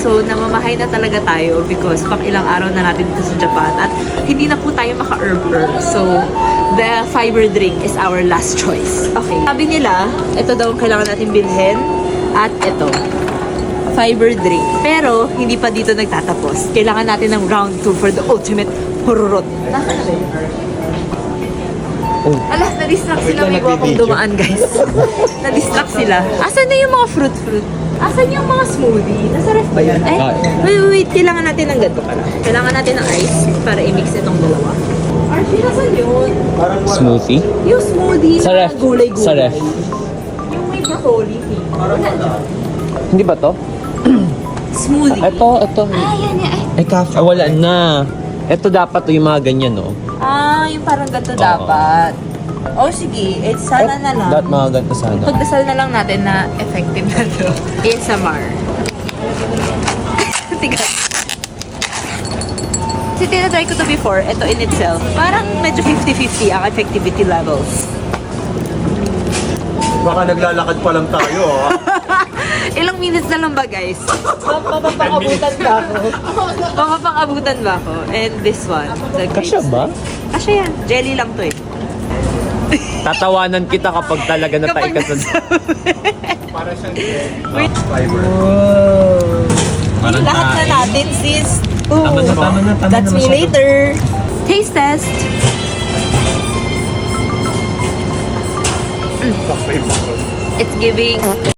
So, namamahay na talaga tayo because pang ilang araw na natin dito sa Japan at hindi na po tayo maka-herb. So, the fiber drink is our last choice. Okay. Sabi nila, ito daw ang kailangan natin bilhin at ito, fiber drink. Pero, hindi pa dito nagtatapos. Kailangan natin ng round 2 for the ultimate hururot. Nasaan na ba yun? Oh. Alas, na-distract sila. May Wait lang, akong nagbibideo. dumaan, guys. Na-distract sila. Asan na yung mga fruit? Asan yung mga smoothie? Nasa ref ba yun? Wait. Kailangan natin ng ganito pala. Kailangan natin ng ice para i-mix itong dalawa. Archie, nasan yun? Smoothie? Yung smoothie Sa na ref. gulay-gulay. Sa ref. Yung may broccoli. Hindi ba to? Smoothie. Ito. Yan. Ay, cafe. Wala na. Ito dapat yung mga ganyan, no? Yung parang ganito dapat. Sige. Sana na lang. Dapat mga ganito sana. Pagdasal na lang natin na effective na to. ASMR. Tigas. Kasi tinatry ko to before, ito in itself. Parang medyo 50-50 ang effectivity levels. Baka naglalakad pa lang tayo, Ilang minutes na lang ba, guys? Mapapang-abutan ba ako? Mapapang-abutan ba ako? And this one. The Kasya grapes. ba? Kasya yan. Jelly lang to eh. Tatawanan kita kapag talaga natay ka sa... Para siyang Wait. Parang Lahat na natin, sis. Tama na. That's me later. Taste test. It's giving